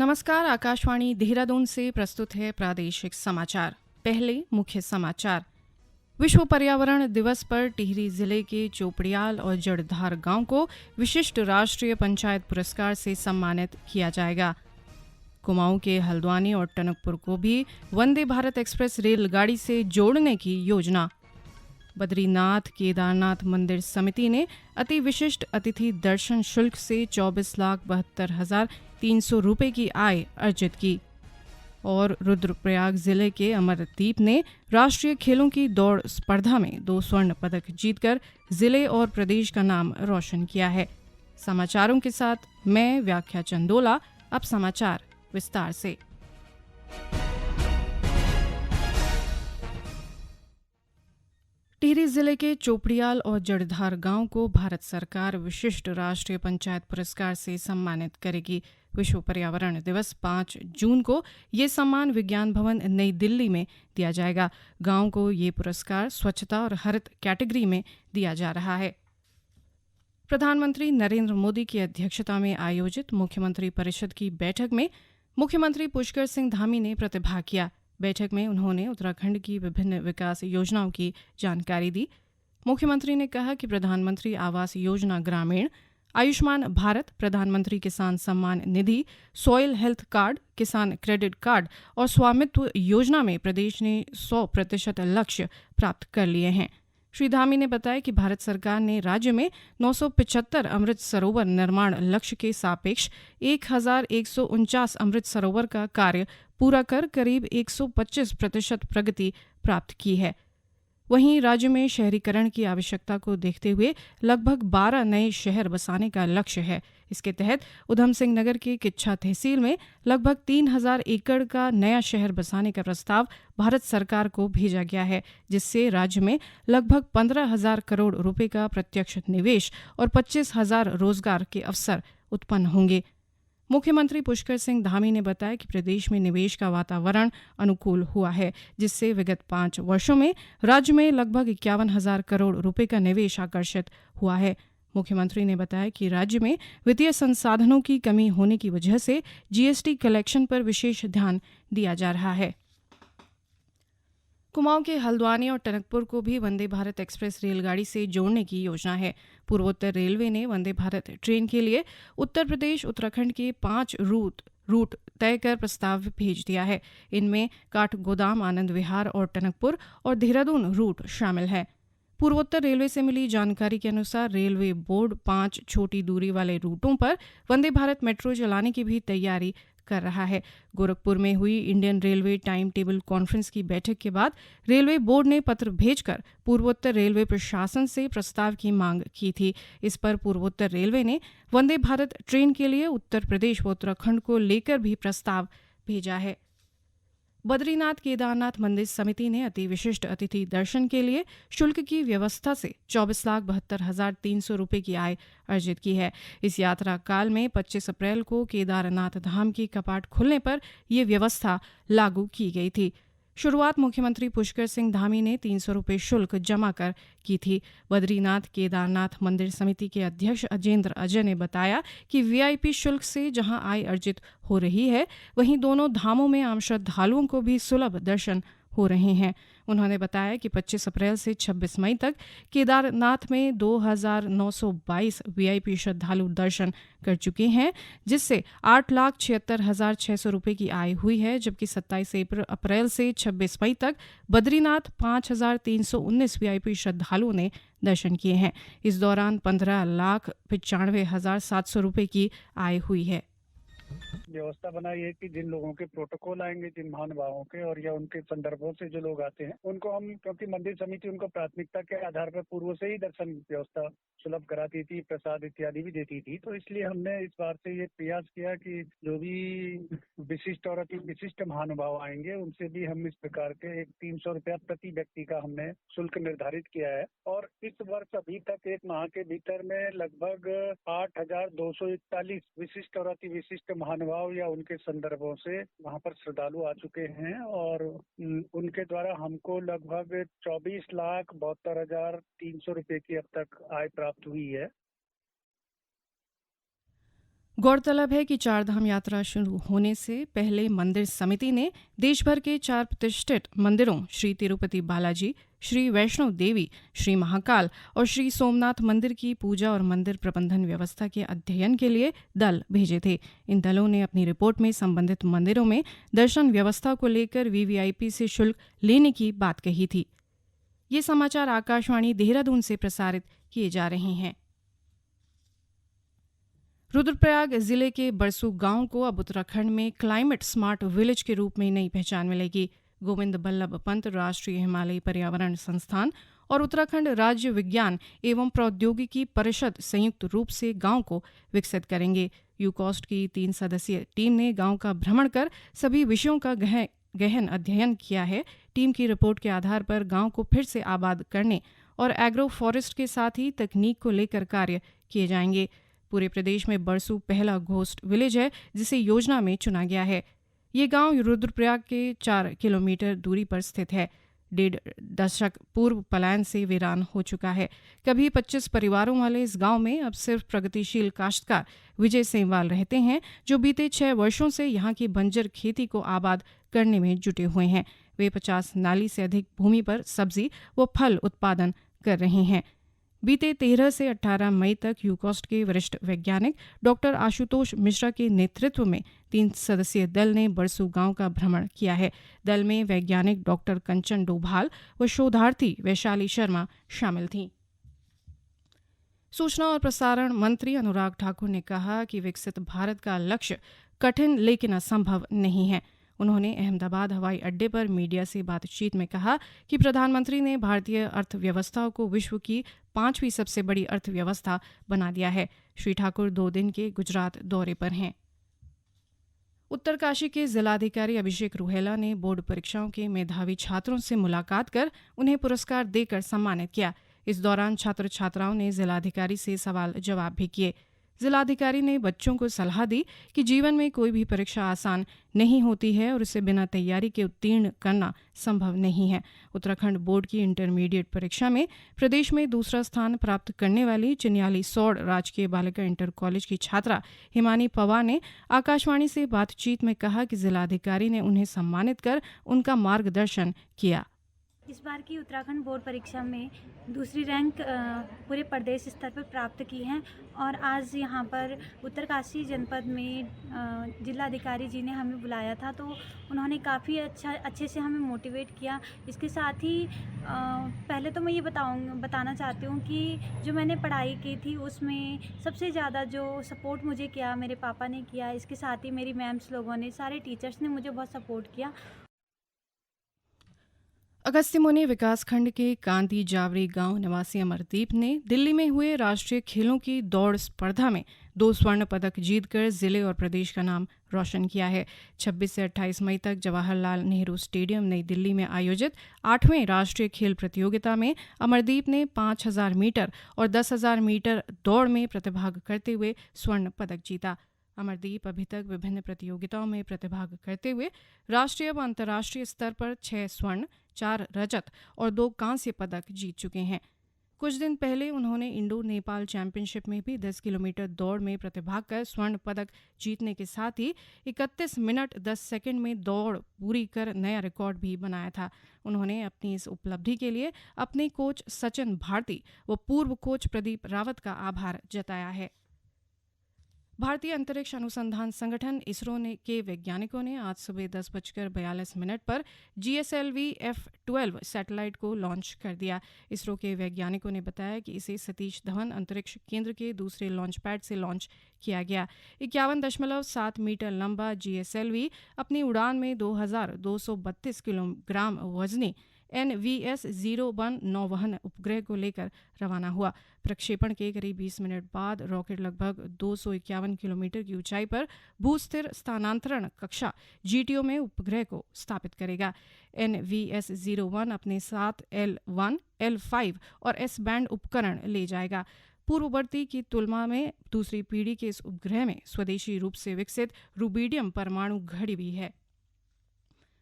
नमस्कार। आकाशवाणी देहरादून से प्रस्तुत है प्रादेशिक समाचार। पहले मुख्य समाचार। विश्व पर्यावरण दिवस पर टिहरी जिले के चोपड़ियाल और जड़धार गांव को विशिष्ट राष्ट्रीय पंचायत पुरस्कार से सम्मानित किया जाएगा। कुमाऊं के हल्द्वानी और टनकपुर को भी वंदे भारत एक्सप्रेस रेलगाड़ी से जोड़ने की योजना। बद्रीनाथ केदारनाथ मंदिर समिति ने अति विशिष्ट अतिथि दर्शन शुल्क से 24,72,300 रुपये की आय अर्जित की। और रुद्रप्रयाग जिले के अमरदीप ने राष्ट्रीय खेलों की दौड़ स्पर्धा में 2 स्वर्ण पदक जीतकर जिले और प्रदेश का नाम रोशन किया है। समाचारों के साथ मैं व्याख्या चंदोला। अब समाचार विस्तार से। टिहरी जिले के चोपड़ियाल और जड़धार गांव को भारत सरकार विशिष्ट राष्ट्रीय पंचायत पुरस्कार से सम्मानित करेगी। विश्व पर्यावरण दिवस 5 जून को ये सम्मान विज्ञान भवन नई दिल्ली में दिया जाएगा। गांव को ये पुरस्कार स्वच्छता और हरित कैटेगरी में दिया जा रहा है। प्रधानमंत्री नरेंद्र मोदी की अध्यक्षता में आयोजित मुख्यमंत्री परिषद की बैठक में मुख्यमंत्री पुष्कर सिंह धामी ने प्रतिभाग किया। बैठक में उन्होंने उत्तराखंड की विभिन्न विकास योजनाओं की जानकारी दी। मुख्यमंत्री ने कहा कि प्रधानमंत्री आवास योजना ग्रामीण, आयुष्मान भारत, प्रधानमंत्री किसान Samman Nidhi, soil health card, किसान क्रेडिट कार्ड और स्वामित्व योजना में प्रदेश ने 100% लक्ष्य प्राप्त कर लिए हैं। श्री धामी ने बताया कि भारत सरकार ने राज्य में 975 अमृत सरोवर निर्माण लक्ष्य के सापेक्ष 1149 अमृत सरोवर का कार्य पूरा कर करीब 125% प्रगति प्राप्त की है। वहीं राज्य में शहरीकरण की आवश्यकता को देखते हुए लगभग 12 नए शहर बसाने का लक्ष्य है। इसके तहत उधम सिंह नगर के किच्छा तहसील में लगभग 3000 एकड़ का नया शहर बसाने का प्रस्ताव भारत सरकार को भेजा गया है, जिससे राज्य में लगभग 15,000 करोड़ रुपए का प्रत्यक्ष निवेश और 25,000 रोजगार के अवसर उत्पन्न होंगे। मुख्यमंत्री पुष्कर सिंह धामी ने बताया कि प्रदेश में निवेश का वातावरण अनुकूल हुआ है, जिससे विगत 5 वर्षों में राज्य में लगभग 51,000 करोड़ रुपए का निवेश आकर्षित हुआ है। मुख्यमंत्री ने बताया कि राज्य में वित्तीय संसाधनों की कमी होने की वजह से जीएसटी कलेक्शन पर विशेष ध्यान दिया जा रहा है। कुमाऊं के हल्द्वानी और टनकपुर को भी वंदे भारत एक्सप्रेस रेलगाड़ी से जोड़ने की योजना है। पूर्वोत्तर रेलवे ने वंदे भारत ट्रेन के लिए उत्तर प्रदेश उत्तराखंड के 5 रूट तय कर प्रस्ताव भेज दिया है। इनमें काठगोदाम, आनंद विहार और टनकपुर और देहरादून रूट शामिल है। पूर्वोत्तर रेलवे से मिली जानकारी के अनुसार रेलवे बोर्ड 5 छोटी दूरी वाले रूटों पर वंदे भारत मेट्रो चलाने की भी तैयारी कर रहा है। गोरखपुर में हुई Indian railway time table conference की बैठक के बाद रेलवे बोर्ड ने पत्र भेजकर पूर्वोत्तर रेलवे प्रशासन से प्रस्ताव की मांग की थी। इस पर पूर्वोत्तर रेलवे ने वंदे भारत ट्रेन के लिए उत्तर प्रदेश व उत्तराखंड को लेकर भी प्रस्ताव भेजा है। बद्रीनाथ केदारनाथ मंदिर समिति ने अति विशिष्ट अतिथि दर्शन के लिए शुल्क की व्यवस्था से 24,72,300 रुपये की आय अर्जित की है। इस यात्रा काल में 25 अप्रैल को केदारनाथ धाम के कपाट खुलने पर यह व्यवस्था लागू की गई थी। शुरुआत मुख्यमंत्री पुष्कर सिंह धामी ने 300 रुपये शुल्क जमा कर की थी। बद्रीनाथ केदारनाथ मंदिर समिति के अध्यक्ष अजेंद्र अजय ने बताया कि वीआईपी शुल्क से जहां आय अर्जित हो रही है, वहीं दोनों धामों में आम श्रद्धालुओं को भी सुलभ दर्शन हो रहे हैं। उन्होंने बताया कि 25 अप्रैल से 26 मई तक केदारनाथ में 2,922 वीआईपी श्रद्धालु दर्शन कर चुके हैं, जिससे 8,76,600 रुपये की आय हुई है। जबकि 27 अप्रैल से 26 मई तक बद्रीनाथ 5,319 वीआईपी श्रद्धालुओं ने दर्शन किए हैं। इस दौरान 15,95,700 रुपये की आय हुई है। व्यवस्था बनाई है कि जिन लोगों के प्रोटोकॉल आएंगे, जिन महानुभावों के और या उनके संदर्भों से जो लोग आते हैं, उनको हम, क्योंकि मंदिर समिति उनको प्राथमिकता के आधार पर पूर्व से ही दर्शन व्यवस्था सुलभ कराती थी, प्रसाद इत्यादि भी देती थी, तो इसलिए हमने इस बार से ये प्रयास किया कि जो भी विशिष्ट और अति विशिष्ट महानुभाव आएंगे उनसे भी हम इस प्रकार के 300 रुपया प्रति व्यक्ति का हमने शुल्क निर्धारित किया है। और इस वर्ष अभी तक 1 माह के भीतर में लगभग 8,241 विशिष्ट और अति विशिष्ट महानुभाव या उनके संदर्भों से वहां पर श्रद्धालु आ चुके हैं और उनके द्वारा हमको लगभग 24,72,300 रुपये की अब तक आय प्राप्त हुई है। गौरतलब है कि चारधाम यात्रा शुरू होने से पहले मंदिर समिति ने देश भर के 4 प्रतिष्ठित मंदिरों श्री तिरुपति बालाजी, श्री वैष्णो देवी, श्री महाकाल और श्री सोमनाथ मंदिर की पूजा और मंदिर प्रबंधन व्यवस्था के अध्ययन के लिए दल भेजे थे। इन दलों ने अपनी रिपोर्ट में संबंधित मंदिरों में दर्शन व्यवस्था को लेकर वीवीआईपी से शुल्क लेने की बात कही थी। ये समाचार आकाशवाणी देहरादून से प्रसारित किए जा रहे हैं। रुद्रप्रयाग जिले के बरसू गांव को अब उत्तराखंड में क्लाइमेट स्मार्ट विलेज के रूप में नई पहचान मिलेगी। गोविंद बल्लभ पंत राष्ट्रीय हिमालयी पर्यावरण संस्थान और उत्तराखंड राज्य विज्ञान एवं प्रौद्योगिकी परिषद संयुक्त रूप से गांव को विकसित करेंगे। यूकॉस्ट की 3 सदस्यीय टीम ने गांव का भ्रमण कर सभी विषयों का गहन अध्ययन किया है। टीम की रिपोर्ट के आधार पर गांव को फिर से आबाद करने और एग्रो फॉरेस्ट के साथ ही तकनीक को लेकर कार्य किए जाएंगे। पूरे प्रदेश में बरसू पहला घोस्ट विलेज है जिसे योजना में चुना गया है। ये गांव रुद्रप्रयाग के 4 किलोमीटर दूरी पर स्थित है। 1.5 दशक पूर्व पलायन से वीरान हो चुका है। कभी 25 परिवारों वाले इस गांव में अब सिर्फ प्रगतिशील काश्तकार विजय सेमवाल रहते हैं, जो बीते 6 वर्षों से यहाँ की बंजर खेती को आबाद करने में जुटे हुए हैं। वे 50 नाली से अधिक भूमि पर सब्जी व फल उत्पादन कर रहे हैं। बीते 13 से 18 मई तक यूकॉस्ट के वरिष्ठ वैज्ञानिक डॉक्टर आशुतोष मिश्रा के नेतृत्व में 3 सदस्यीय दल ने बरसू गांव का भ्रमण किया है। दल में वैज्ञानिक डॉक्टर कंचन डोभाल व शोधार्थी वैशाली शर्मा शामिल थीं। सूचना और प्रसारण मंत्री अनुराग ठाकुर ने कहा कि विकसित भारत का लक्ष्य कठिन लेकिन असंभव नहीं है। उन्होंने अहमदाबाद हवाई अड्डे पर मीडिया से बातचीत में कहा कि प्रधानमंत्री ने भारतीय अर्थव्यवस्था को विश्व की 5वीं सबसे बड़ी अर्थव्यवस्था बना दिया है। श्री ठाकुर 2 दिन के गुजरात दौरे पर हैं। उत्तरकाशी के जिलाधिकारी अभिषेक रुहेला ने बोर्ड परीक्षाओं के मेधावी छात्रों से मुलाकात कर उन्हें पुरस्कार देकर सम्मानित किया। इस दौरान छात्र छात्राओं ने जिलाधिकारी से सवाल जवाब भी किए। जिलाधिकारी ने बच्चों को सलाह दी कि जीवन में कोई भी परीक्षा आसान नहीं होती है और उसे बिना तैयारी के उत्तीर्ण करना संभव नहीं है। उत्तराखंड बोर्ड की इंटरमीडिएट परीक्षा में प्रदेश में दूसरा स्थान प्राप्त करने वाली चिन्याली सौड़ राजकीय बालिका इंटर कॉलेज की छात्रा हिमानी पवार ने आकाशवाणी से बातचीत में कहा कि जिलाधिकारी ने उन्हें सम्मानित कर उनका मार्गदर्शन किया। इस बार की उत्तराखंड बोर्ड परीक्षा में दूसरी रैंक पूरे प्रदेश स्तर पर प्राप्त की है और आज यहाँ पर उत्तरकाशी जनपद में जिलाधिकारी जी ने हमें बुलाया था, तो उन्होंने काफ़ी अच्छे से हमें मोटिवेट किया। इसके साथ ही पहले तो मैं ये बताना चाहती हूँ कि जो मैंने पढ़ाई की थी उसमें सबसे ज़्यादा जो सपोर्ट मुझे किया मेरे पापा ने किया। इसके साथ ही मेरी मैम्स लोगों ने, सारे टीचर्स ने मुझे बहुत सपोर्ट किया। अगस्त्यमुनि विकासखंड के कांदी जावरी गांव निवासी अमरदीप ने दिल्ली में हुए राष्ट्रीय खेलों की दौड़ स्पर्धा में 2 स्वर्ण पदक जीतकर जिले और प्रदेश का नाम रोशन किया है। 26 से 28 मई तक जवाहरलाल नेहरू स्टेडियम नई दिल्ली में आयोजित 8वें राष्ट्रीय खेल प्रतियोगिता में अमरदीप ने 5000 मीटर और 10,000 मीटर दौड़ में प्रतिभाग करते हुए स्वर्ण पदक जीता। अमरदीप अभी तक विभिन्न प्रतियोगिताओं में प्रतिभाग करते हुए राष्ट्रीय व अंतर्राष्ट्रीय स्तर पर 6 स्वर्ण, 4 रजत और 2 कांस्य पदक जीत चुके हैं। कुछ दिन पहले उन्होंने इंडो नेपाल चैंपियनशिप में भी 10 किलोमीटर दौड़ में प्रतिभाग कर स्वर्ण पदक जीतने के साथ ही 31 मिनट 10 सेकंड में दौड़ पूरी कर नया रिकॉर्ड भी बनाया था। उन्होंने अपनी इस उपलब्धि के लिए अपने कोच सचिन भारती व पूर्व कोच प्रदीप रावत का आभार जताया है। भारतीय अंतरिक्ष अनुसंधान संगठन इसरो के वैज्ञानिकों ने आज सुबह 10:42 पर GSLV F-12 सैटेलाइट को लॉन्च कर दिया। इसरो के वैज्ञानिकों ने बताया कि इसे सतीश धवन अंतरिक्ष केंद्र के दूसरे लॉन्च पैड से लॉन्च किया गया। 51.7 मीटर लंबा GSLV अपनी उड़ान में 2232 किलोग्राम वजनी NVS-01 नौवहन उपग्रह को लेकर रवाना हुआ। प्रक्षेपण के करीब 20 मिनट बाद रॉकेट लगभग 251 किलोमीटर की ऊंचाई पर भूस्थिर स्थानांतरण कक्षा GTO में उपग्रह को स्थापित करेगा। NVS-01 अपने साथ L1, L5 और S बैंड उपकरण ले जाएगा। पूर्ववर्ती की तुलना में दूसरी पीढ़ी के इस उपग्रह में स्वदेशी रूप से विकसित रुबिडियम परमाणु घड़ी भी है।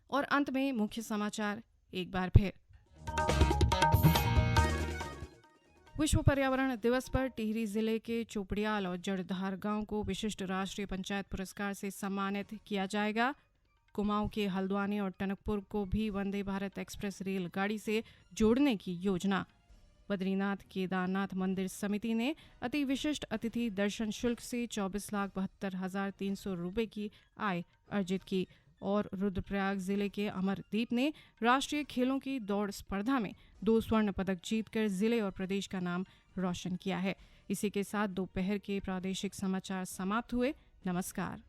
और अंत में मुख्य समाचार एक बार फिर। विश्व पर्यावरण दिवस पर टिहरी जिले के चोपड़ियाल और जड़धार गांव को विशिष्ट राष्ट्रीय पंचायत पुरस्कार से सम्मानित किया जाएगा। कुमाऊं के हल्द्वानी और टनकपुर को भी वंदे भारत एक्सप्रेस रेलगाड़ी से जोड़ने की योजना। बद्रीनाथ केदारनाथ मंदिर समिति ने अति विशिष्ट अतिथि दर्शन शुल्क से 24,72,300 रुपये की आय अर्जित की। और रुद्रप्रयाग जिले के अमरदीप ने राष्ट्रीय खेलों की दौड़ स्पर्धा में 2 स्वर्ण पदक जीतकर जिले और प्रदेश का नाम रोशन किया है। इसी के साथ दोपहर के प्रादेशिक समाचार समाप्त हुए। नमस्कार।